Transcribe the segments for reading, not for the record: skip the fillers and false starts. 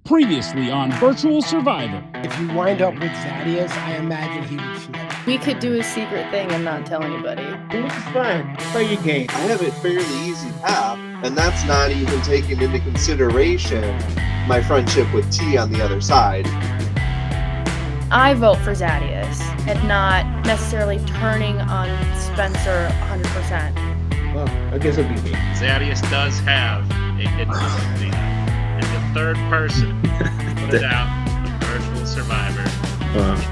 Previously on Virtual Survivor. If you wind up with Zadius, I imagine he would flip. We could do a secret thing and not tell anybody. Which is fine. Play your game. I have a fairly easy path, and that's not even taking into consideration my friendship with T on the other side. I vote for Zadius and not necessarily turning on Spencer 100%. Well, I guess it'll be me. Zadius does have a hidden ability, and the third person put it out, the Virtual Survivor. Spencer.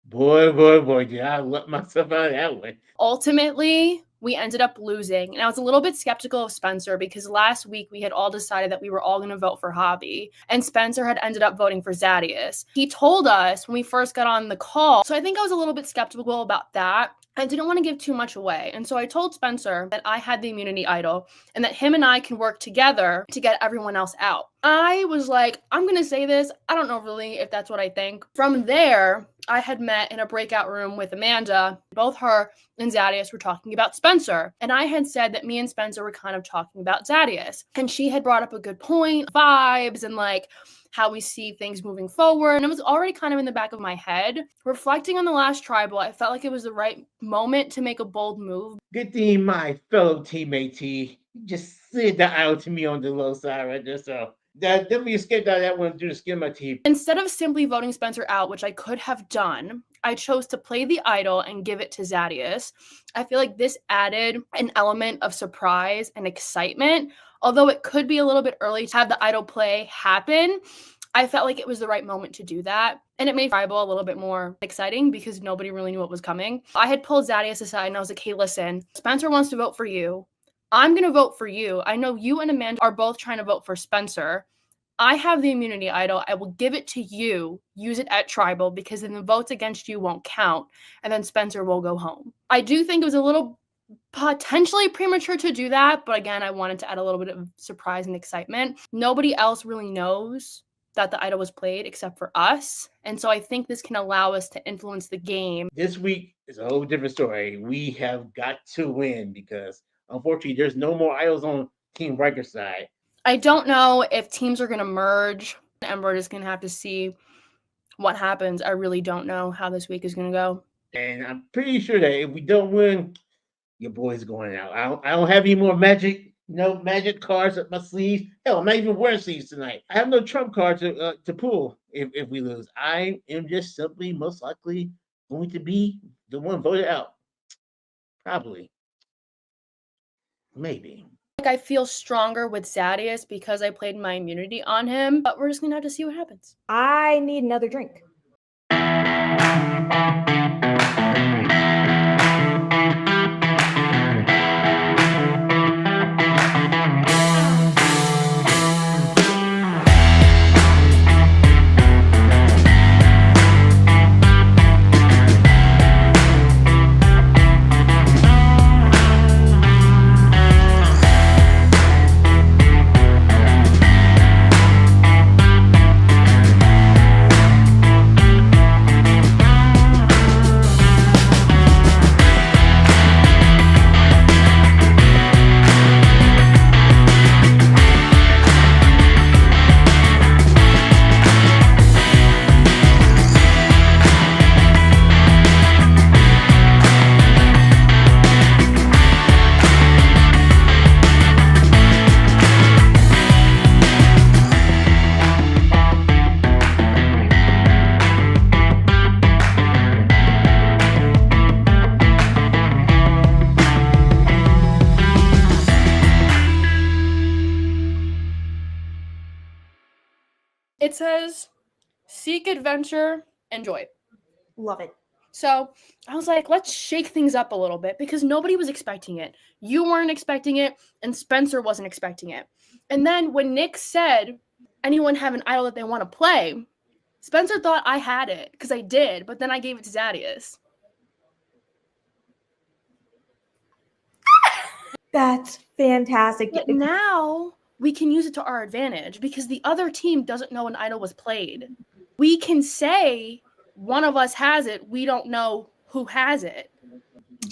Boy, did I let myself out that way. Ultimately, we ended up losing. And I was a little bit skeptical of Spencer because last week we had all decided that we were all going to vote for Hobby. And Spencer had ended up voting for Zadius. He told us when we first got on the call. So I think I was a little bit skeptical about that. I didn't want to give too much away. And so I told Spencer that I had the immunity idol and that him and I can work together to get everyone else out. I was like, I'm going to say this. I don't know really if that's what I think. From there, I had met in a breakout room with Amanda. Both her and Zadius were talking about Spencer. And I had said that me and Spencer were kind of talking about Zadius. And she had brought up a good point, vibes, and like how we see things moving forward. And it was already kind of in the back of my head. Reflecting on the last tribal, I felt like it was the right moment to make a bold move. Good thing my fellow teammate T just slid that out to me on the low side right there. So that definitely escaped out of that one due to skin my teeth. Instead of simply voting Spencer out, which I could have done, I chose to play the idol and give it to Zadius. I feel like this added an element of surprise and excitement. Although it could be a little bit early to have the idol play happen, I felt like it was the right moment to do that. And it made tribal a little bit more exciting because nobody really knew what was coming. I had pulled Zadius aside and I was like, hey, listen, Spencer wants to vote for you. I'm going to vote for you. I know you and Amanda are both trying to vote for Spencer. I have the immunity idol. I will give it to you. Use it at tribal because then the votes against you won't count. And then Spencer will go home. I do think it was a little potentially premature to do that. But again, I wanted to add a little bit of surprise and excitement. Nobody else really knows that the idol was played except for us. And so I think this can allow us to influence the game. This week is a whole different story. We have got to win because unfortunately there's no more idols on Team Riker's side. I don't know if teams are going to merge and we're just going to have to see what happens. I really don't know how this week is going to go. And I'm pretty sure that if we don't win, your boy's going out. I don't have any more magic cards up my sleeves. Hell, I'm not even wearing sleeves tonight. I have no trump cards to pull if we lose. I am just simply most likely going to be the one voted out. Probably. Maybe. I feel stronger with Zadius because I played my immunity on him, but we're just going to have to see what happens. I need another drink. It says, seek adventure, enjoy. Love it. So I was like, let's shake things up a little bit because nobody was expecting it. You weren't expecting it, and Spencer wasn't expecting it. And then when Nick said, anyone have an idol that they want to play, Spencer thought I had it because I did, but then I gave it to Zadius. That's fantastic. But now we can use it to our advantage because the other team doesn't know an idol was played. We can say one of us has it. We don't know who has it.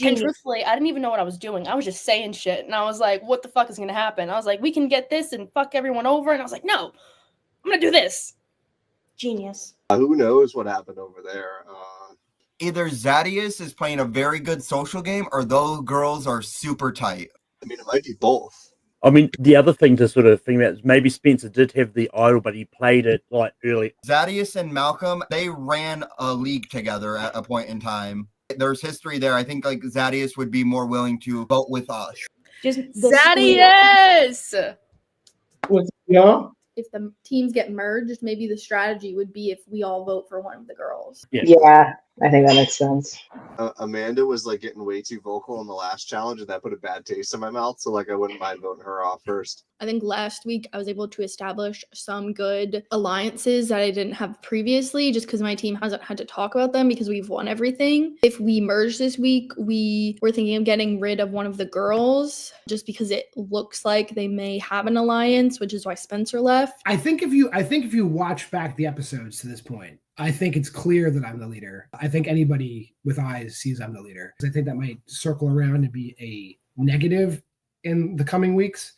And truthfully, I didn't even know what I was doing. I was just saying shit. And I was like, what the fuck is going to happen? I was like, we can get this and fuck everyone over. And I was like, no, I'm going to do this. Genius. Who knows what happened over there? Either Zadius is playing a very good social game or those girls are super tight. I mean, it might be both. I mean, the other thing to sort of think about is maybe Spencer did have the idol, but he played it like early. Zadius and Malcolm, they ran a league together at a point in time. There's history there. I think like Zadius would be more willing to vote with us. Just Zadius! What's y'all? If the teams get merged, maybe the strategy would be if we all vote for one of the girls. Yeah, I think that makes sense. Amanda was like getting way too vocal in the last challenge, and that put a bad taste in my mouth. So like, I wouldn't mind voting her off first. I think last week I was able to establish some good alliances that I didn't have previously just because my team hasn't had to talk about them because we've won everything. If we merge this week, we were thinking of getting rid of one of the girls just because it looks like they may have an alliance, which is why Spencer left. I think if you watch back the episodes to this point, I think it's clear that I'm the leader. I think anybody with eyes sees I'm the leader. I think that might circle around and be a negative in the coming weeks.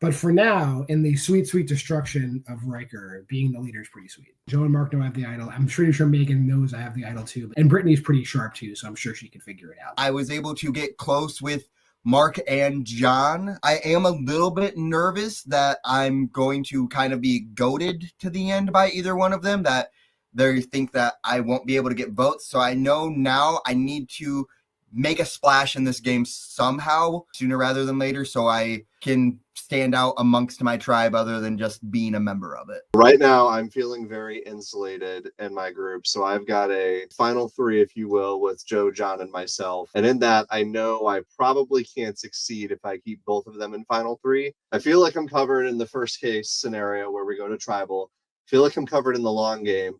But for now, in the sweet, sweet destruction of Riker, being the leader is pretty sweet. Joe and Mark know I have the idol. I'm pretty sure Megan knows I have the idol too. And Brittany's pretty sharp too, so I'm sure she can figure it out. I was able to get close with Mark and John. I am a little bit nervous that I'm going to kind of be goaded to the end by either one of them, that they think that I won't be able to get votes. So I know now I need to make a splash in this game somehow sooner rather than later so I can stand out amongst my tribe other than just being a member of it. Right now, I'm feeling very insulated in my group. So I've got a final three, if you will, with Joe, John, and myself. And in that, I know I probably can't succeed if I keep both of them in final three. I feel like I'm covered in the first case scenario where we go to tribal. I feel like I'm covered in the long game.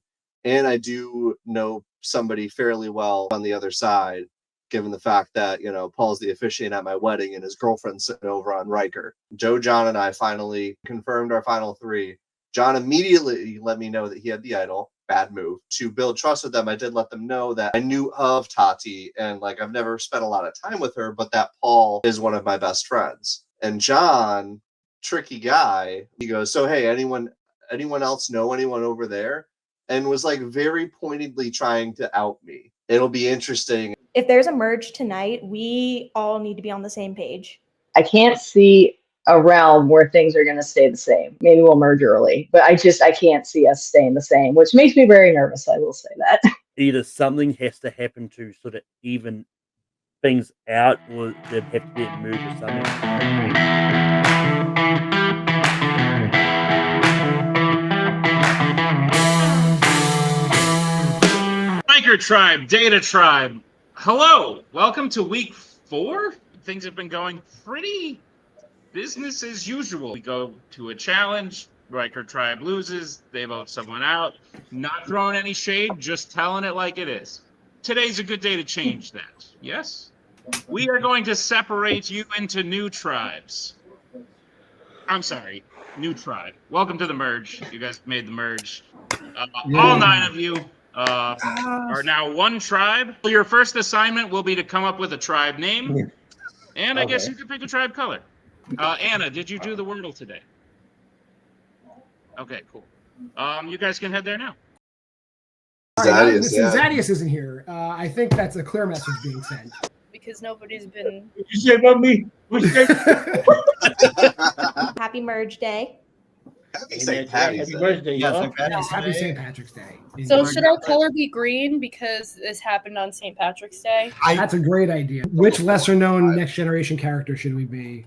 And I do know somebody fairly well on the other side, given the fact that, you know, Paul's the officiant at my wedding and his girlfriend's sitting over on Riker. Joe, John, and I finally confirmed our final three. John immediately let me know that he had the idol. Bad move. To build trust with them, I did let them know that I knew of Tati, and like I've never spent a lot of time with her, but that Paul is one of my best friends. And John, tricky guy, he goes, so hey, anyone else know anyone over there? And was like very pointedly trying to out me. It'll be interesting. If there's a merge tonight, we all need to be on the same page. I can't see a realm where things are going to stay the same. Maybe we'll merge early, but I can't see us staying the same, which makes me very nervous. I will say that. Either something has to happen to sort of even things out, or there have to be a move or something. Riker Tribe, Data Tribe. Hello, welcome to week 4. Things have been going pretty business as usual. We go to a challenge, Riker Tribe loses, they vote someone out. Not throwing any shade, just telling it like it is. Today's a good day to change that, yes? We are going to separate you into new tribes. I'm sorry, new tribe. Welcome to the merge. You guys made the merge. All 9 of you are now one tribe. Your first assignment will be to come up with a tribe name, and I guess you can pick a tribe color. Anna, did you do the Wordle today? Okay, cool. You guys can head there now. All right, Zadius isn't here. I think that's a clear message being sent. Because nobody's been... What you say about me? What you say? Happy merge day. Happy St. Patty's Day. Birthday, y'all. Happy St. Patrick's Day. So should our color be green because this happened on St. Patrick's Day? That's a great idea. Which lesser known next generation character should we be?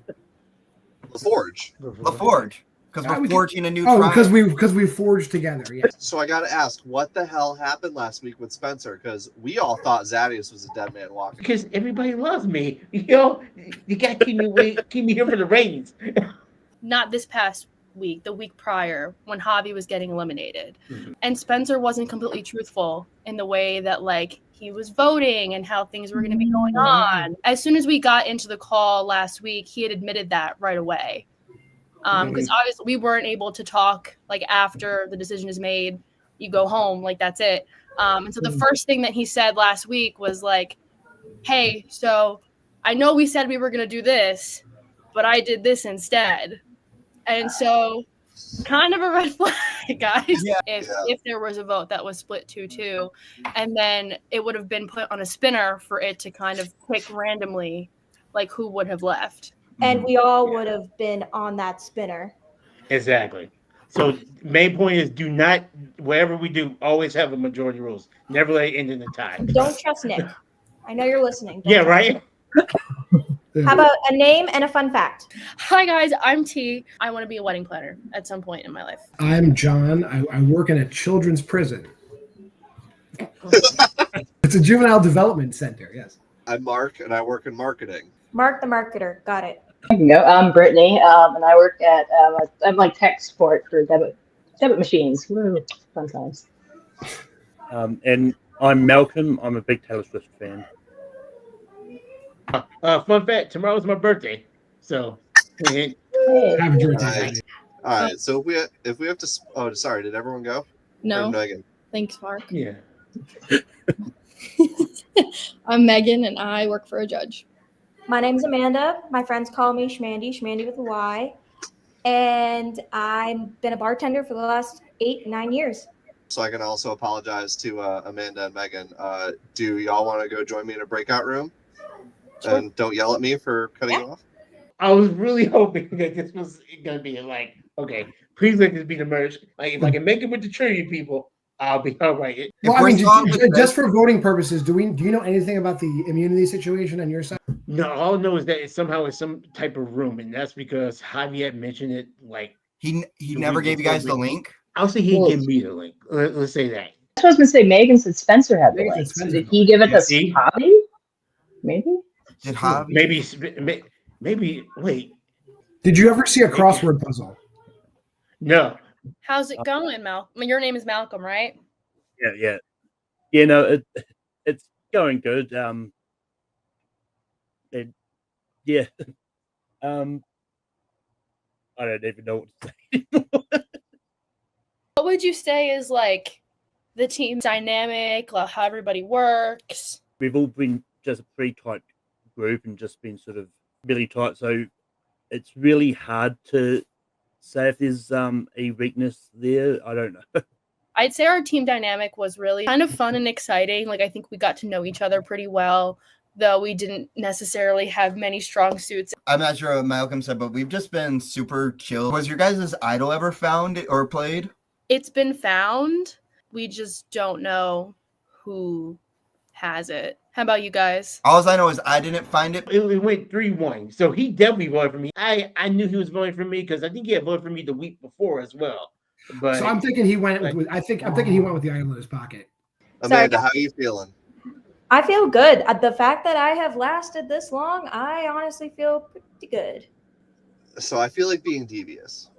LaForge. LaForge. Because we're forging a new tribe. because we forged together. Yeah. So I got to ask, what the hell happened last week with Spencer? Because we all thought Zadius was a dead man walking. Because everybody loves me. You know, you got to keep me here for the ratings. Not this past week, the week prior, when Javi was getting eliminated. Mm-hmm. And Spencer wasn't completely truthful in the way that, like, he was voting and how things were going to be going on. As soon as we got into the call last week, he had admitted that right away. Because obviously we weren't able to talk, like, after the decision is made, you go home, like, that's it. And so the first thing that he said last week was, like, hey, so I know we said we were going to do this, but I did this instead. And so kind of a red flag, guys. Yeah. If there was a vote that was split 2-2, and then it would have been put on a spinner for it to kind of pick randomly, like who would have left. And we all would have been on that spinner. Exactly. So main point is do not, whatever we do, always have a majority rules. Never let it end in a tie. Don't trust Nick. I know you're listening. Don't Yeah, trust right? him. How about a name and a fun fact? Hi, guys. I'm T. I want to be a wedding planner at some point in my life. I'm John. I work in a children's prison. It's a juvenile development center, yes. I'm Mark, and I work in marketing. Mark the marketer. Got it. I can go. I'm Brittany, and I work at I'm like tech support for debit machines. Woo, fun times. And I'm Malcolm. I'm a big Taylor Swift fan. Fun fact, tomorrow's my birthday. So Hey. Happy birthday. Nice. All right, so if we have to, oh, sorry, did everyone go? Or No, Megan? thanks, Mark. yeah. I'm Megan, and I work for a judge. My name's Amanda. My friends call me Shmandy with a Y. And I've been a bartender for the last 8-9 years. So I can also apologize to Amanda and Megan. Do y'all want to go join me in a breakout room? Sure. And don't yell at me for cutting you off. I was really hoping that this was gonna be like, okay, please let this be the merge. Like if I can make it with the trivia people, I'll be all right. Well, I mean, just for voting purposes, do you know anything about the immunity situation on your side? No, all I know is that it's somehow it's some type of room, and that's because Javier mentioned it. Like He never gave you guys the link. I'll say he gave me the link. Let's say that. I was going to say Megan said Spencer had the Megan said link. So Spencer. did he give it to See? Hobby? Maybe. Did Javi? Maybe. Wait, Did you ever see a crossword puzzle? no. How's it going, Malcolm? Your name is Malcolm, right? Yeah. No, it's going good. Yeah. I don't even know what to say anymore. What would you say is like the team dynamic, like how everybody works? We've all been just a pretty tight group and just been sort of really tight. So it's really hard to say if there's a weakness there. I don't know. I'd say our team dynamic was really kind of fun and exciting. Like I think we got to know each other pretty well, though we didn't necessarily have many strong suits. I'm not sure what Malcolm said, but we've just been super chill. Was your guys' idol ever found or played? It's been found. We just don't know who has it. How about you guys? All I know is I didn't find it. It went 3-1. So he definitely voted for me. I knew he was voting for me because I think he had voted for me the week before as well. But So I'm thinking he went with. I'm thinking he went with the idol in his pocket. Amanda, how are you feeling? I feel good. The fact that I have lasted this long, I honestly feel pretty good. So I feel like being devious.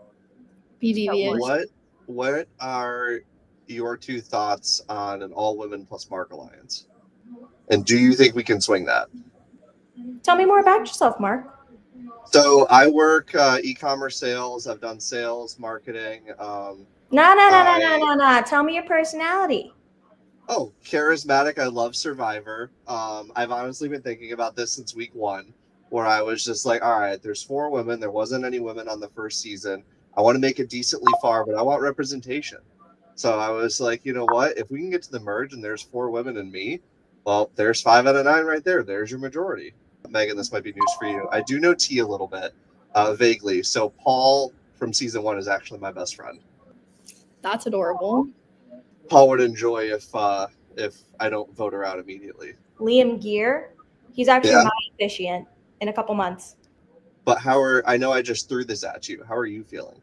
Be devious. What are your two thoughts on an all women plus Mark alliance? And do you think we can swing that? Tell me more about yourself, Mark. So I work e-commerce sales. I've done sales, marketing. No. Tell me your personality. Oh, charismatic. I love Survivor. I've honestly been thinking about this since week 1, where I was just like, all right, there's 4 women. There wasn't any women on the first season. I want to make it decently far, but I want representation. So I was like, you know what? If we can get to the merge and there's 4 women and me, well, there's 5 out of 9 right there. There's your majority. Megan, this might be news for you. I do know T a little bit, vaguely. So Paul from season 1 is actually my best friend. That's adorable. Paul would enjoy if I don't vote her out immediately. Liam Gear. He's actually Yeah. my officiant in a couple months. But I know I just threw this at you. How are you feeling?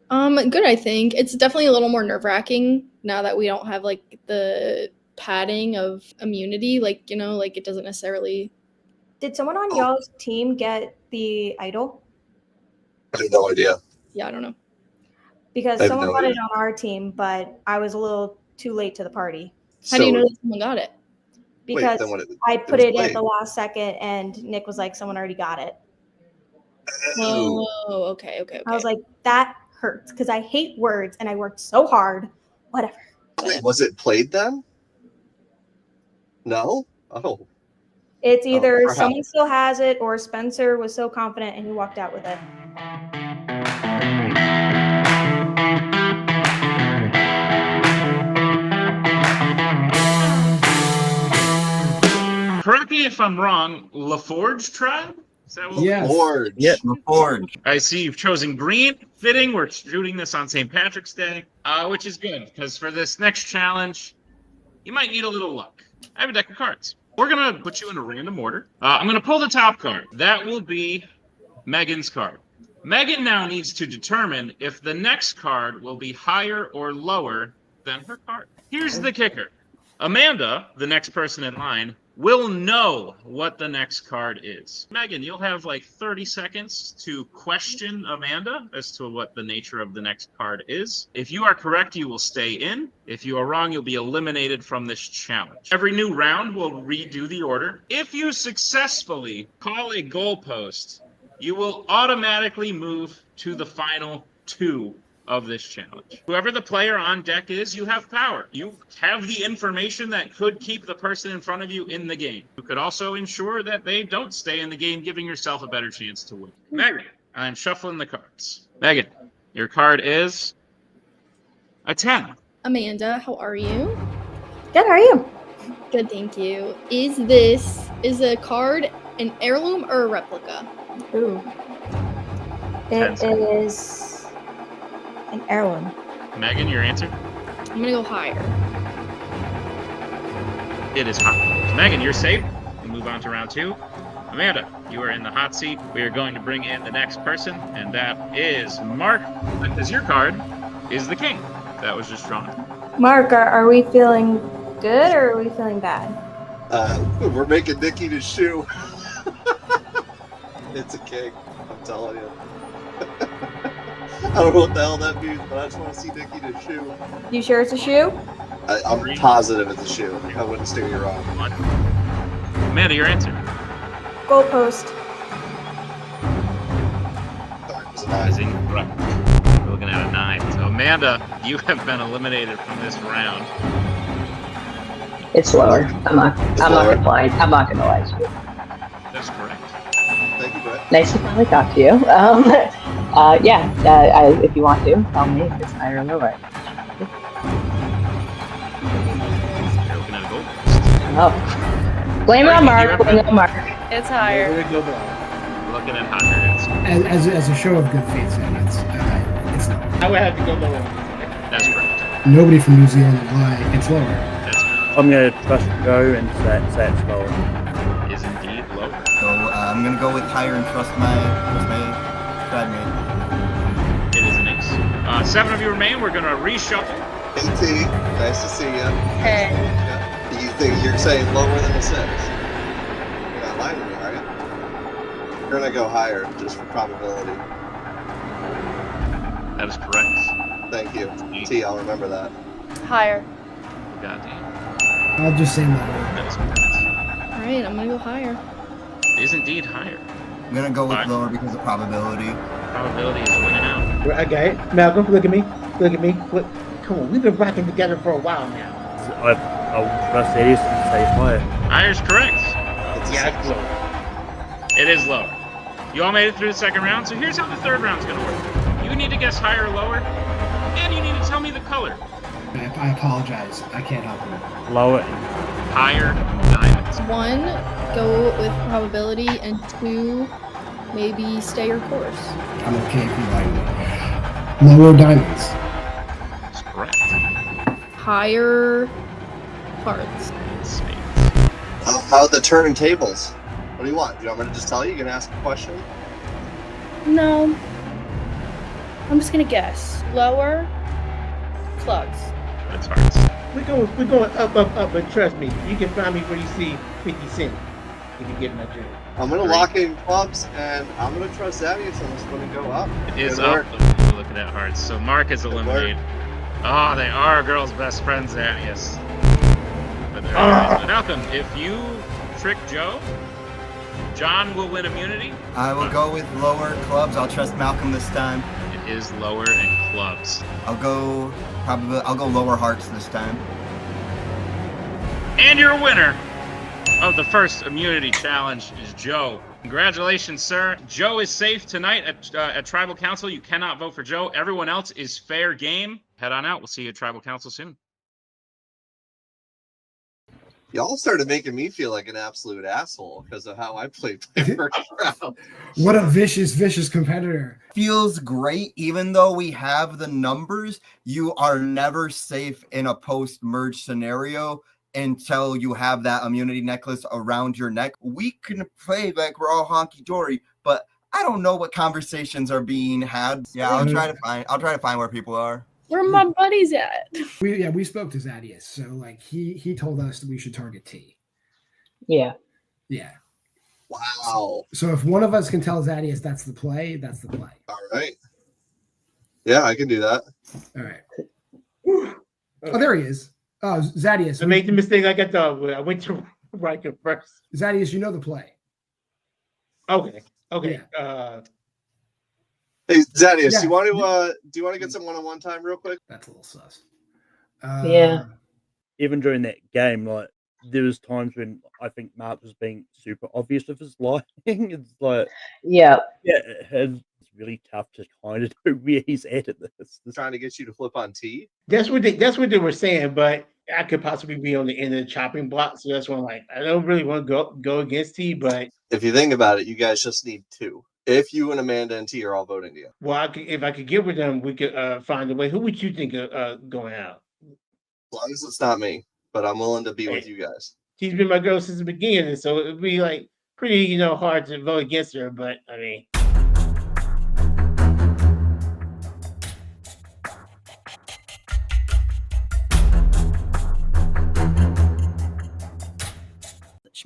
Good, I think. It's definitely a little more nerve-wracking now that we don't have like the padding of immunity. Like, like it doesn't necessarily. Did someone on y'all's team get the idol? I have no idea. Yeah, I don't know. Because I have someone no got idea. it on our team, but I was a little too late to the party. How do you know that someone got it? Because then what I put was it at played. the last second and Nick was like, someone already got it. Oh, okay. I was like, that hurts because I hate words and I worked so hard. Whatever. Wait, was it played then? No? Oh. It's either perhaps. someone still has it or Spencer was so confident and he walked out with it. Correct me if I'm wrong. LaForge tribe? Is that what Yes. Forge. Yep. Forge. I see you've chosen green. Fitting. We're shooting this on St. Patrick's Day, which is good because for this next challenge, you might need a little luck. I have a deck of cards. We're going to put you in a random order. I'm going to pull the top card. That will be Megan's card. Megan now needs to determine if the next card will be higher or lower than her card. Here's the kicker. Amanda, the next person in line, will know what the next card is. Megan, you'll have like 30 seconds to question Amanda as to what the nature of the next card is. If you are correct, you will stay in. If you are wrong, you'll be eliminated from this challenge. Every new round will redo the order. If you successfully call a goalpost, you will automatically move to the final 2 of this challenge. Whoever the player on deck is, you have power. You have the information that could keep the person in front of you in the game. You could also ensure that they don't stay in the game, giving yourself a better chance to win. Megan, I'm shuffling the cards. Megan, your card is a 10. Amanda, how are you? Good, how are you? Good, thank you. Is a card an heirloom or a replica? Ooh. It is an heirloom. Megan, your answer? I'm gonna go higher. It is hot. Megan, you're safe. We move on to round 2. Amanda, you are in the hot seat. We are going to bring in the next person, and that is Mark, because your card is the king. That was just drawn. Mark, are we feeling good or are we feeling bad? We're making Nikki to shoe. It's a king, I'm telling you. I don't know what the hell that means, but I just want to see Nikki to shoe. You sure it's a shoe? I'm positive it's a shoe. I wouldn't steer you wrong. Amanda, your answer? Goalpost. Sorry, it was a That is 9. incorrect. We're looking at a 9. So Amanda, you have been eliminated from this round. It's lower. I'm not gonna lie. I'm not gonna lie to you. That's correct. Thank you, Brett. Nice to finally talk to you. If you want to, tell me if it's higher or lower. You're looking at a goal. Oh. Blame it on Mark. Blame it on Mark. It's higher. Looking at higher. As a show of good faith, Sam, it's not. I would have to go lower. That's correct. Nobody from New Zealand will lie. It's lower. That's correct. I'm going to trust Joe and say it's lower. Is indeed lower. So I'm gonna go with higher and trust my tribe mate. It is an ace. 7 of you remain. We're going to reshuffle. Hey T, nice to see you. Hey. You think you're saying lower than a 6? You're not lying to me, are you? You're gonna go higher just for probability. That is correct. Thank you. T, I'll remember that. Higher. Goddamn. I'll just say lower. That is correct. Alright, I'm gonna go higher. It is indeed higher. I'm gonna go with Fine. lower because of probability. Probability is winning out. I got it. Malcolm, look at me. Look at me. What? Come on, we've been rocking together for a while now. I'll trust Edison and say higher. Higher's correct. It's a Yeah, it's 6. lower. It is lower. You all made it through the second round, so here's how the third round's going to work. You need to guess higher or lower, and you need to tell me the color. I apologize. I can't help you. Lower. Higher diamonds. 1, go with probability, and 2, maybe stay your course. I'm okay if you like me. Lower diamonds. That's correct. Higher cards. Spades. How are the turning tables? What do you want? Do you want me to just tell you? You gonna ask a question? No. I'm just gonna guess. Lower. Clubs. That's hearts. We're going up, but trust me, you can find me where you see 50 Cent if you get my drift. I'm gonna lock in clubs, and I'm gonna trust Zadius on this one and go up. It is Good up. work. We're looking at hearts. So Mark is eliminated. Oh, they are girls' best friends, Zanius. But they're Malcolm, if you trick Joe, John will win immunity. I will go with lower clubs. I'll trust Malcolm this time. It is lower in clubs. I'll go lower hearts this time. And your winner of the first immunity challenge is Joe. Congratulations, sir. Joe is safe tonight at Tribal Council. You cannot vote for Joe. Everyone else is fair game. Head on out. We'll see you at Tribal Council soon. Y'all started making me feel like an absolute asshole because of how I played my first round. What a vicious competitor. Feels great, even though we have the numbers. You are never safe in a post-merge scenario until you have that immunity necklace around your neck. We can play like we're all honky-dory, but I don't know what conversations are being had. Yeah, I'll try to find where people are. Where my buddies at? We spoke to Zadius, so like he told us that we should target T. Yeah. Yeah. Wow. So if one of us can tell Zadius that's the play, that's the play. All right. Yeah, I can do that. All right. Oh, there he is. Oh, Zadius. I made the mistake like I thought. I went to Riker first. Zadius, you know the play. Okay. Yeah. Hey, Zadius, Yeah. do you want to get some one-on-one time real quick? That's a little sus. Yeah. Even during that game, like there was times when I think Mark was being super obvious with his lying. It's like, Yeah. it's really tough to kind of know where he's at this. Trying to get you to flip on T. That's what they were saying, but I could possibly be on the end of the chopping block. So that's why I'm like, I don't really want to go against T, but If you think about it, you guys just need 2. If you and Amanda and T are all voting together. well, if I could get with them, we could find a way. Who would you think of going out? As long as it's not me, but I'm willing to be with you guys. She's been my girl since the beginning, so it'd be like pretty, hard to vote against her. But I mean,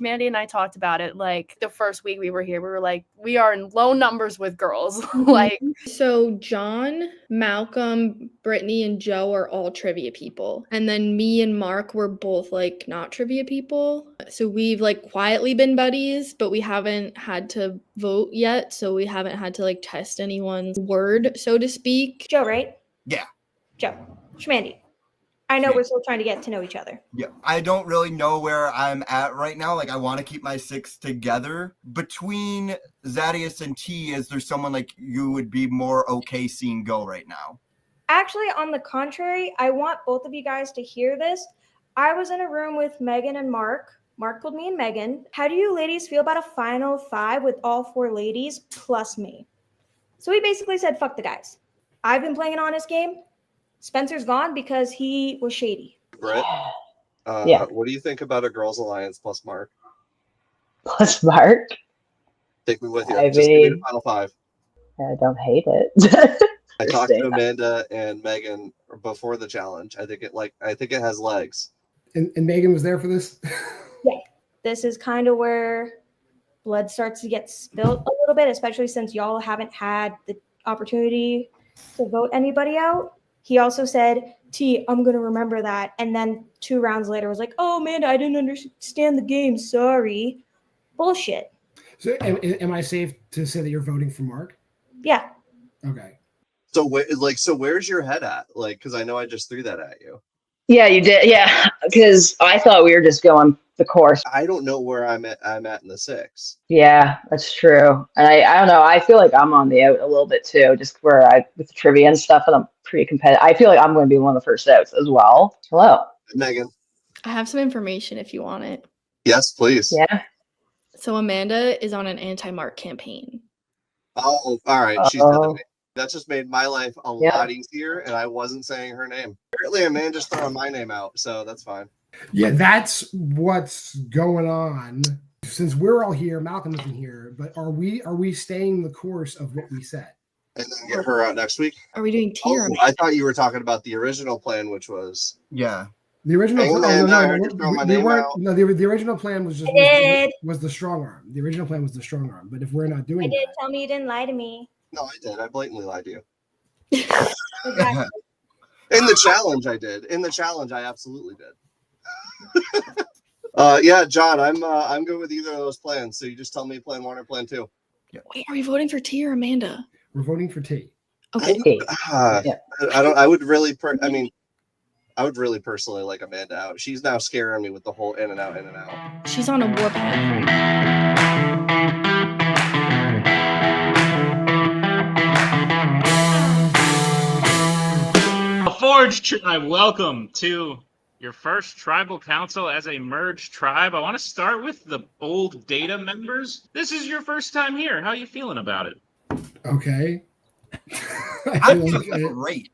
Mandy and I talked about it like the first week we were here. We were like, we are in low numbers with girls. Like, So John, Malcolm, Brittany, and Joe are all trivia people. And then me and Mark were both like not trivia people. So we've like quietly been buddies, but we haven't had to vote yet. So we haven't had to like test anyone's word, so to speak. Joe, right? Yeah. Joe. Schmandy. I know we're still trying to get to know each other. Yeah, I don't really know where I'm at right now. Like, I want to keep my 6 together. Between Zadius and T, is there someone like you would be more okay seeing go right now? Actually, on the contrary, I want both of you guys to hear this. I was in a room with Megan and Mark. Mark told me and Megan, how do you ladies feel about a final 5 with all 4 ladies plus me? So we basically said, fuck the guys. I've been playing an honest game. Spencer's gone because he was shady. Brett, Yeah. what do you think about a girls' alliance plus Mark? Plus Mark. Take me with you. I Just give me the mean- final 5. I don't hate it. I talked to Amanda and Megan before the challenge. I think it has legs. And Megan was there for this? Yeah. This is kind of where blood starts to get spilled a little bit, especially since y'all haven't had the opportunity to vote anybody out. He also said, T, I'm going to remember that. And then 2 rounds later was like, oh, Amanda, I didn't understand the game. Sorry. Bullshit. So am I safe to say that you're voting for Mark? Yeah. Okay. So where's your head at? Like, because I know I just threw that at you. Yeah, you did. Yeah, because I thought we were just going the course. I don't know where I'm at in the 6. Yeah, that's true. And I don't know. I feel like I'm on the out a little bit too, just where with the trivia and stuff, and I'm pretty competitive. I feel like I'm going to be one of the first outs as well. Hello. Megan. I have some information if you want it. Yes, please. Yeah. So Amanda is on an anti-Mark campaign. Oh, all right. She's Uh-oh. me. That just made my life a lot easier, and I wasn't saying her name. Apparently, Amanda just throwing my name out, so that's fine. Yeah, that's what's going on. Since we're all here, Malcolm isn't here, but are we staying the course of what we said? And then get her out next week. Are we doing tier? Oh, I thought you were talking about the original plan, which was Yeah. The original Hang on, I heard you throw my we name weren't. out. No, the original plan was just I did. was the strong arm. The original plan was the strong arm. But if we're not I doing did. that, Tell me you didn't lie to me. no, I did. I blatantly lied to you. Exactly. In the challenge, I did. In the challenge, I absolutely did. Yeah, John, I'm good with either of those plans. So you just tell me plan 1 or plan 2. Wait, are we voting for T or Amanda? we're voting for T. Okay. Okay. I don't. I would really. I mean, I would really personally like Amanda out. She's now scaring me with the whole in and out, in and out. She's on a warpath. Forge Tribe, welcome to your first tribal council as a merged tribe. I want to start with the old data members. This is your first time here. How are you feeling about it? Okay. I feel great.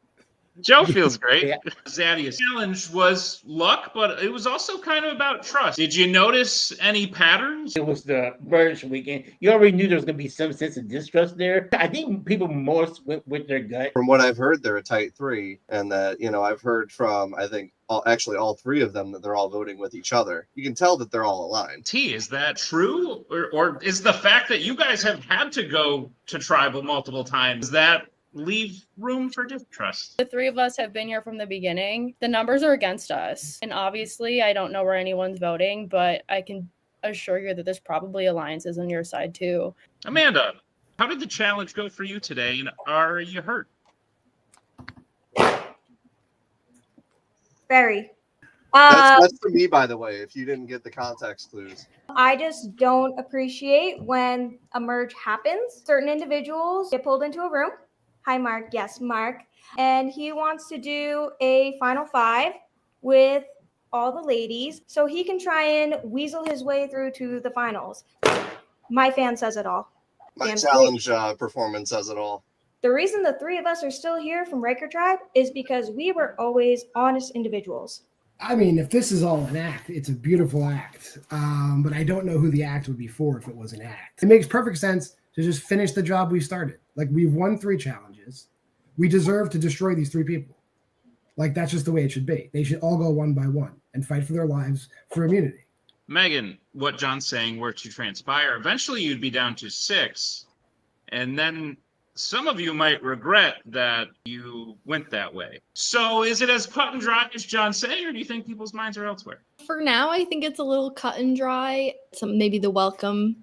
Joe feels great. Yeah. Zadia's challenge was luck, but it was also kind of about trust. Did you notice any patterns? It was the merge weekend. You already knew there was going to be some sense of distrust there. I think people more went with their gut. From what I've heard, they're a tight three, and that, you know, I've heard from, I think, all three of them that they're all voting with each other. You can tell that they're all aligned. T, is that true? Or is the fact that you guys have had to go to tribal multiple times, does that leave room for distrust? The three of us have been here from the beginning. The numbers are against us. And obviously, I don't know where anyone's voting, but I can assure you that there's probably alliances on your side too. Amanda, how did the challenge go for you today? And are you hurt? Very. That's for me, by the way, if you didn't get the context clues. I just don't appreciate when a merge happens. Certain individuals get pulled into a room. Hi, Mark. Yes, Mark. And he wants to do a final five with all the ladies so he can try and weasel his way through to the finals. My fan says it all. My Damn challenge performance says it all. The reason the three of us are still here from Riker Tribe is because we were always honest individuals. I mean, if this is all an act, it's a beautiful act. But I don't know who the act would be for if it was an act. It makes perfect sense to just finish the job we started. Like, we've won 3 challenges. We deserve to destroy these 3 people. Like, that's just the way it should be. They should all go one by one and fight for their lives for immunity. Megan, what John's saying were to transpire, eventually you'd be down to 6. And then some of you might regret that you went that way. So is it as cut and dry as John's saying, or do you think people's minds are elsewhere? For now, I think it's a little cut and dry. Maybe the welcome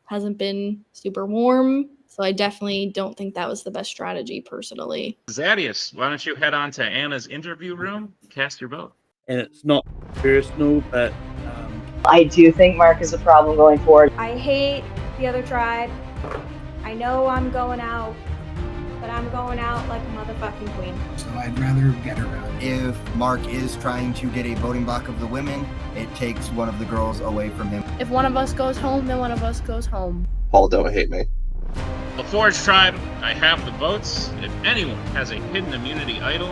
hasn't been super warm. So I definitely don't think that was the best strategy, personally. Zadius, why don't you head on to Anna's interview room, cast your vote. And it's not personal, but I do think Mark is a problem going forward. I hate the other tribe. I know I'm going out, but I'm going out like a motherfucking queen. So I'd rather get her out. If Mark is trying to get a voting block of the women, it takes one of the girls away from him. If one of us goes home, then one of us goes home. Paul, don't hate me. The Forge Tribe, I have the votes. If anyone has a hidden immunity idol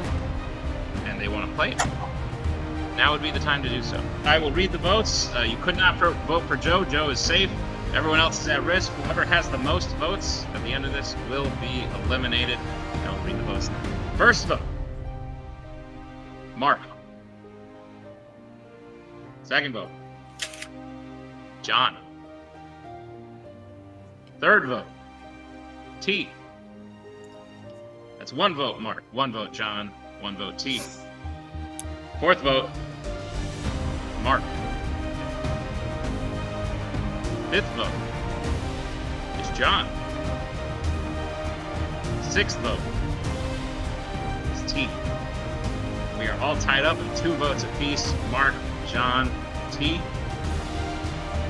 and they want to play it, now would be the time to do so. I will read the votes. You could not vote for Joe. Joe is safe. Everyone else is at risk. Whoever has the most votes at the end of this will be eliminated. I will read the votes now. First vote, Mark. Second vote, John. Third vote, T. That's 1 vote, Mark. 1 vote, John. 1 vote, T. Fourth vote, Mark. Fifth vote is John. Sixth vote is T. We are all tied up in 2 votes apiece. Mark, John, T.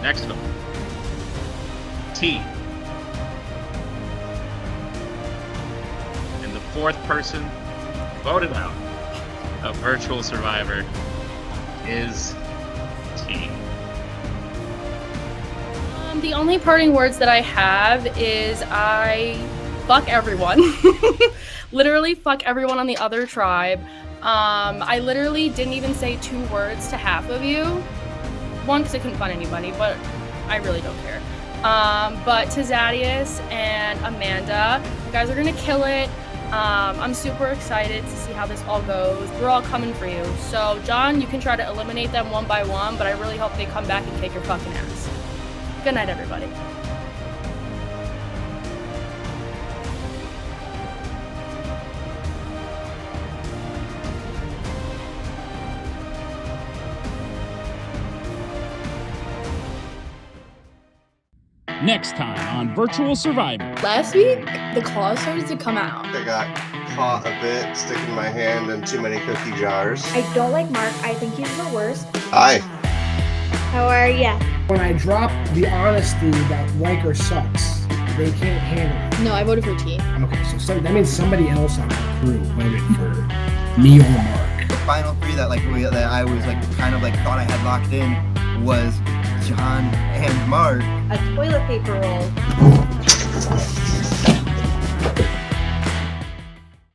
Next vote, T. And the 4th person voted out, a virtual survivor, is T. The only parting words that I have is I fuck everyone. Literally fuck everyone on the other tribe. I literally didn't even say 2 words to half of you. 1, because I couldn't find anybody, but I really don't care. But to Zadius and Amanda, you guys are gonna kill it. I'm super excited to see how this all goes. We're all coming for you. So, John, you can try to eliminate them one by one, but I really hope they come back and kick your fucking ass. Good night, everybody. Next time on Virtual Survivor. Last week, the claws started to come out. They got caught a bit sticking my hand in too many cookie jars. I don't like Mark. I think he's the worst. Hi. How are ya? When I drop the honesty that Riker sucks, they can't handle it. No, I voted for T. Okay, so that means somebody else on our crew voted for me or Mark. The final three that that I was kind of thought I had locked in was John and Mark. A toilet paper roll.